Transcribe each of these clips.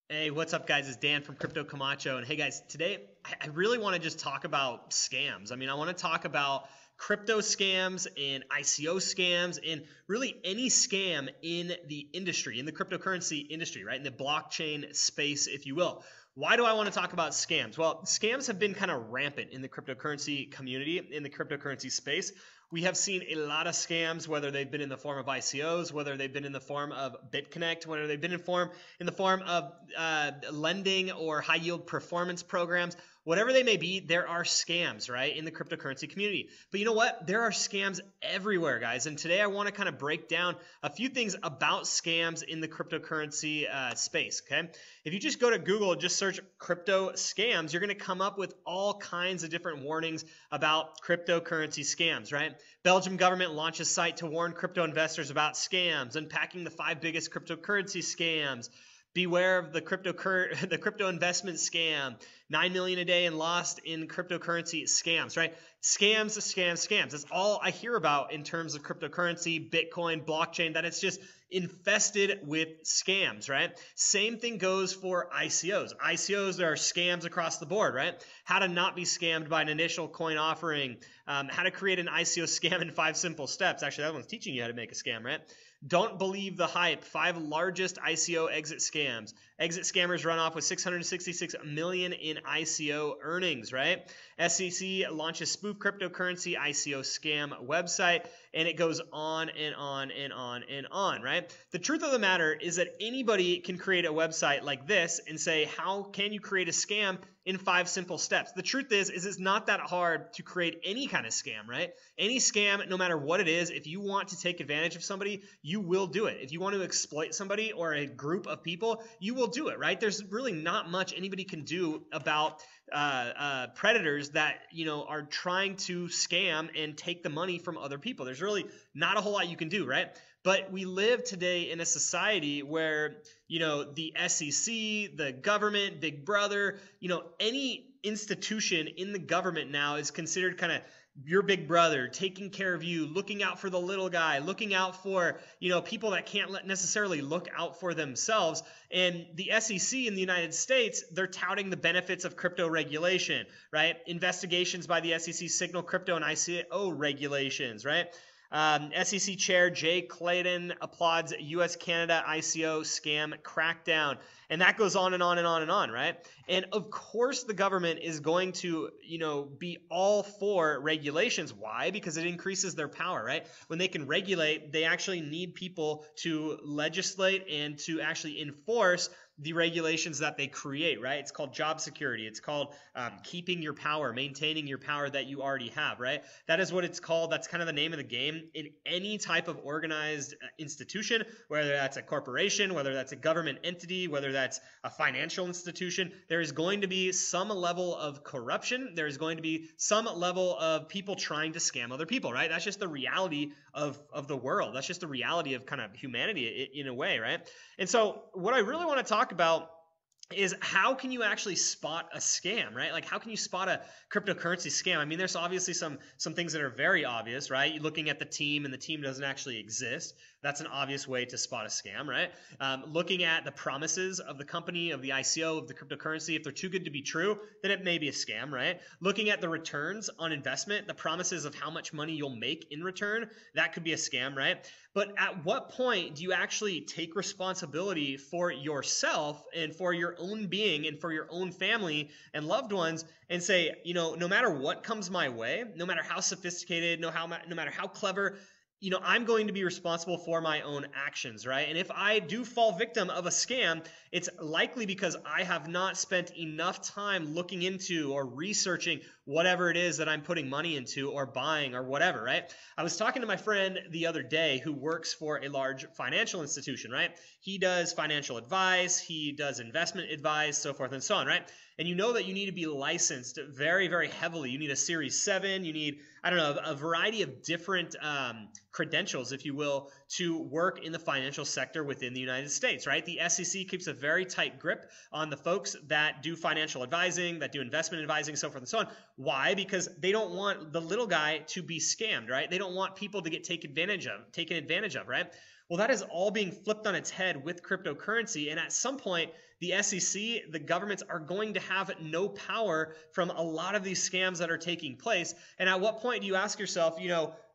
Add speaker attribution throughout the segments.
Speaker 1: Hey, what's up, guys? It's Dan from Crypto Camacho. And hey, guys, today I really want to just talk about scams. I want to talk about crypto scams and ICO scams and really any scam in the industry, in the cryptocurrency industry, right? In the blockchain space, if you will. Why do I want to talk about scams? Well, scams have been kind of rampant in the cryptocurrency community, in the cryptocurrency space. We have seen a lot of scams, whether they've been in the form of ICOs, whether they've been in the form of BitConnect, whether they've been in the form of lending or high yield performance programs. Whatever they may be, there are scams, right, in the cryptocurrency community. But you know what? There are scams everywhere, guys. And today I want to kind of break down a few things about scams in the cryptocurrency space, okay? If you just go to Google and just search crypto scams, you're going to come up with all kinds of different warnings about cryptocurrency scams, right? Belgium government launches site to warn crypto investors about scams, unpacking the 5 biggest cryptocurrency scams. Beware of the crypto investment scam. 9 million a day and lost in cryptocurrency scams, right? Scams, scams, scams. That's all I hear about in terms of cryptocurrency, Bitcoin, blockchain, that it's just infested with scams, right? Same thing goes for ICOs. ICOs, there are scams across the board, right? How to not be scammed by an initial coin offering, how to create an ICO scam in 5 simple steps. Actually, that one's teaching you how to make a scam, right? Don't believe the hype. 5 largest ICO exit scams. Exit scammers run off with 666 million in ICO earnings, right? SEC launches spoof cryptocurrency ICO scam website, and it goes on and on and on and on, right? The truth of the matter is that anybody can create a website like this and say, how can you create a scam in 5 simple steps? The truth is it's not that hard to create any kind of scam, right? Any scam, no matter what it is, if you want to take advantage of somebody, you will do it. If you want to exploit somebody or a group of people, you will do it, right? There's really not much anybody can do about predators that, are trying to scam and take the money from other people. There's really not a whole lot you can do, right? But we live today in a society where, the SEC, the government, Big Brother, any institution in the government now is considered kind of your big brother, taking care of you, looking out for the little guy, looking out for, people that can't necessarily look out for themselves. And the SEC in the United States, they're touting the benefits of crypto regulation, right? Investigations by the SEC signal crypto and ICO regulations, right? SEC Chair Jay Clayton applauds U.S.-Canada ICO scam crackdown. And that goes on and on and on and on, right? And of course the government is going to, be all for regulations. Why? Because it increases their power, right? When they can regulate, they actually need people to legislate and to actually enforce the regulations that they create, right? It's called job security. It's called keeping your power, maintaining your power that you already have, right? That is what it's called. That's kind of the name of the game in any type of organized institution, whether that's a corporation, whether that's a government entity, whether that's a financial institution. There is going to be some level of corruption. There is going to be some level of people trying to scam other people, right? That's just the reality of the world. That's just the reality of kind of humanity in a way, right? And so what I really want to talk about is how can you actually spot a scam, right? Like how can you spot a cryptocurrency scam? There's obviously some things that are very obvious, right? You're looking at the team and the team doesn't actually exist. That's an obvious way to spot a scam, right? Looking at the promises of the company, of the ICO, of the cryptocurrency, if they're too good to be true, then it may be a scam, right? Looking at the returns on investment, the promises of how much money you'll make in return, that could be a scam, right? But at what point do you actually take responsibility for yourself and for your own being and for your own family and loved ones and say, no matter what comes my way, no matter how sophisticated, no matter how clever, I'm going to be responsible for my own actions, right? And if I do fall victim of a scam, it's likely because I have not spent enough time looking into or researching whatever it is that I'm putting money into or buying or whatever, right? I was talking to my friend the other day who works for a large financial institution, right? He does financial advice, he does investment advice, so forth and so on, right? And you know that you need to be licensed very, very heavily. You need a Series 7. You need, a variety of different credentials, if you will, to work in the financial sector within the United States, right? The SEC keeps a very tight grip on the folks that do financial advising, that do investment advising, so forth and so on. Why? Because they don't want the little guy to be scammed, right? They don't want people to get taken advantage of, right? Well, that is all being flipped on its head with cryptocurrency. And at some point, the SEC, the governments are going to have no power from a lot of these scams that are taking place. And at what point do you ask yourself,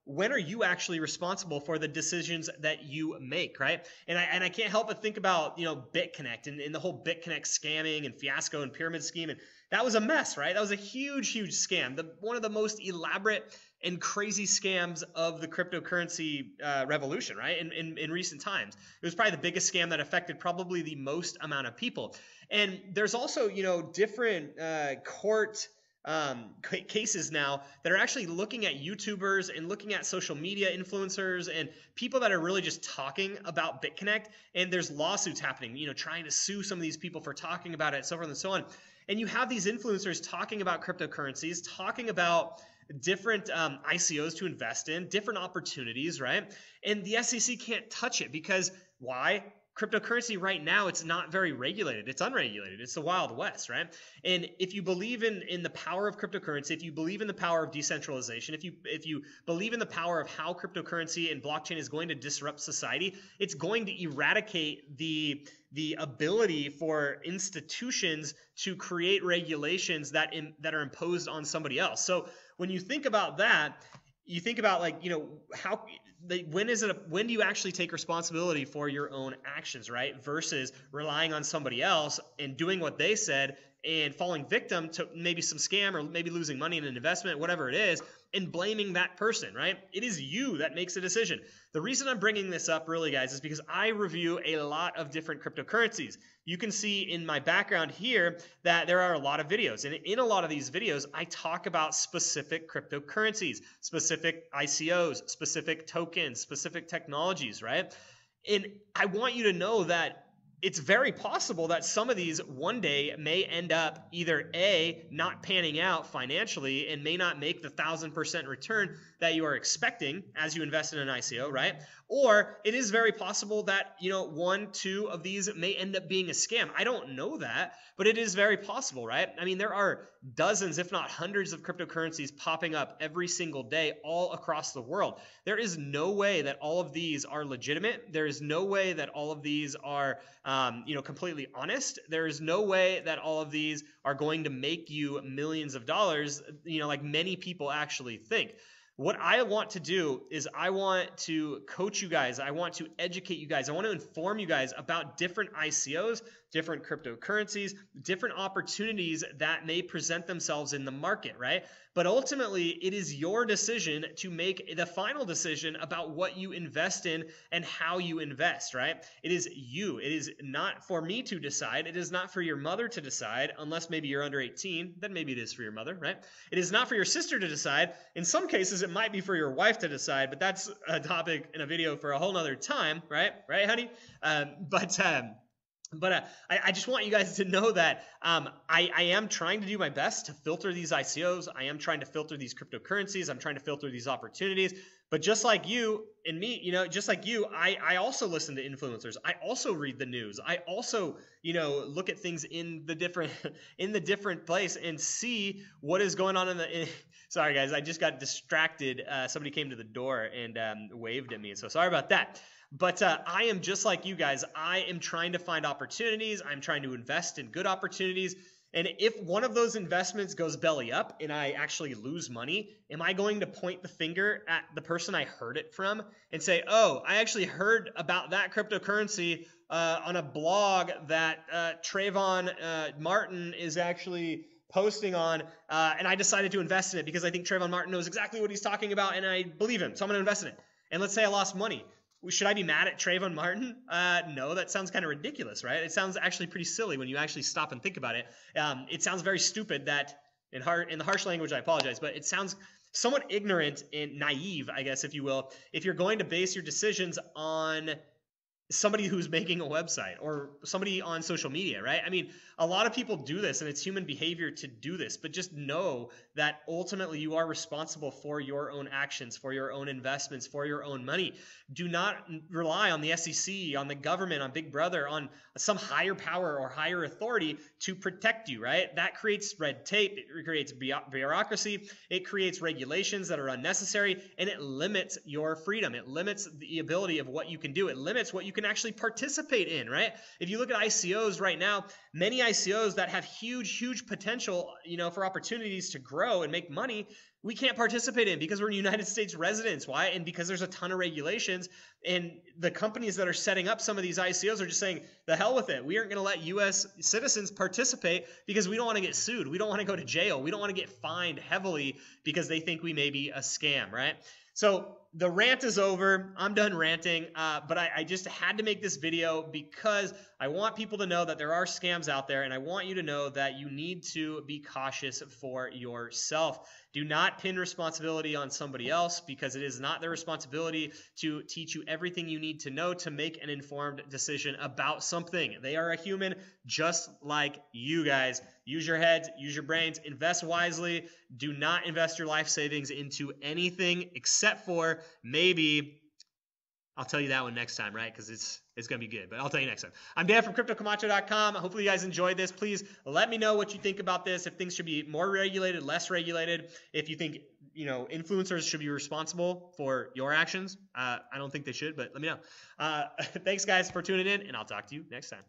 Speaker 1: when are you actually responsible for the decisions that you make, right? And I can't help but think about, BitConnect and the whole BitConnect scamming and fiasco and pyramid scheme. And that was a mess, right? That was a huge, huge scam. One of the most elaborate and crazy scams of the cryptocurrency revolution, right? In recent times. It was probably the biggest scam that affected probably the most amount of people. And there's also, different court cases now that are actually looking at YouTubers and looking at social media influencers and people that are really just talking about BitConnect. And there's lawsuits happening, trying to sue some of these people for talking about it, so forth and so on. And you have these influencers talking about cryptocurrencies, talking about different ICOs to invest in, different opportunities, right? And the SEC can't touch it because why? Cryptocurrency right now, it's not very regulated. It's unregulated. It's the Wild West, right? And if you believe in the power of cryptocurrency, if you believe in the power of decentralization, if you believe in the power of how cryptocurrency and blockchain is going to disrupt society, it's going to eradicate the ability for institutions to create regulations that are imposed on somebody else. So when you think about that, you think about when do you actually take responsibility for your own actions, right? Versus relying on somebody else and doing what they said and falling victim to maybe some scam or maybe losing money in an investment, whatever it is, and blaming that person, right? It is you that makes a decision. The reason I'm bringing this up really, guys, is because I review a lot of different cryptocurrencies. You can see in my background here that there are a lot of videos. And in a lot of these videos, I talk about specific cryptocurrencies, specific ICOs, specific tokens, specific technologies, right? And I want you to know that it's very possible that some of these one day may end up either A, not panning out financially and may not make the 1,000% return that you are expecting as you invest in an ICO, right? Or it is very possible that, 1, 2 of these may end up being a scam. I don't know that, but it is very possible, right? I mean, there are dozens, if not hundreds of cryptocurrencies popping up every single day all across the world. There is no way that all of these are legitimate. There is no way that all of these are, completely honest. There is no way that all of these are going to make you millions of dollars, like many people actually think. What I want to do is I want to coach you guys. I want to educate you guys. I want to inform you guys about different ICOs, different cryptocurrencies, different opportunities that may present themselves in the market, right? But ultimately, it is your decision to make the final decision about what you invest in and how you invest, right? It is you. It is not for me to decide. It is not for your mother to decide, unless maybe you're under 18. Then maybe it is for your mother, right? It is not for your sister to decide. In some cases, it might be for your wife to decide, but that's a topic in a video for a whole nother time, right? Right, honey? But I just want you guys to know that I am trying to do my best to filter these ICOs. I am trying to filter these cryptocurrencies. I'm trying to filter these opportunities. But just like you and me, just like you, I also listen to influencers. I also read the news. I also, look at things in the different place and see what is going on sorry guys, I just got distracted. Somebody came to the door and waved at me. So sorry about that. But I am just like you guys. I am trying to find opportunities. I'm trying to invest in good opportunities. And if one of those investments goes belly up and I actually lose money, am I going to point the finger at the person I heard it from and say, oh, I actually heard about that cryptocurrency on a blog that Trayvon Martin is actually posting on, and I decided to invest in it because I think Trayvon Martin knows exactly what he's talking about and I believe him, so I'm going to invest in it. And let's say I lost money. Should I be mad at Trayvon Martin? No, that sounds kind of ridiculous, right? It sounds actually pretty silly when you actually stop and think about it. It sounds very stupid that, in the harsh language, I apologize, but it sounds somewhat ignorant and naive, I guess, if you will, if you're going to base your decisions on somebody who's making a website or somebody on social media, right? I mean, a lot of people do this and it's human behavior to do this, but just know that ultimately you are responsible for your own actions, for your own investments, for your own money. Do not rely on the SEC, on the government, on Big Brother, on some higher power or higher authority to protect you, right? That creates red tape, it creates bureaucracy, it creates regulations that are unnecessary, and it limits your freedom. It limits the ability of what you can do. It limits what you can actually participate in, right? If you look at ICOs right now, many ICOs that have huge potential, for opportunities to grow and make money, we can't participate in because we're United States residents. Why? And because there's a ton of regulations, and the companies that are setting up some of these ICOs are just saying, the hell with it. We aren't going to let U.S. citizens participate because we don't want to get sued. We don't want to go to jail. We don't want to get fined heavily because they think we may be a scam, right? So the rant is over. I'm done ranting, but I just had to make this video because I want people to know that there are scams out there, and I want you to know that you need to be cautious for yourself. Do not pin responsibility on somebody else because it is not their responsibility to teach you everything you need to know to make an informed decision about something. They are a human just like you guys. Use your heads, use your brains, invest wisely. Do not invest your life savings into anything except for maybe, I'll tell you that one next time, right? Because it's going to be good, but I'll tell you next time. I'm Dan from CryptoCamacho.com. Hopefully you guys enjoyed this. Please let me know what you think about this, if things should be more regulated, less regulated, if you think, influencers should be responsible for your actions. I don't think they should, but let me know. Thanks, guys, for tuning in, and I'll talk to you next time.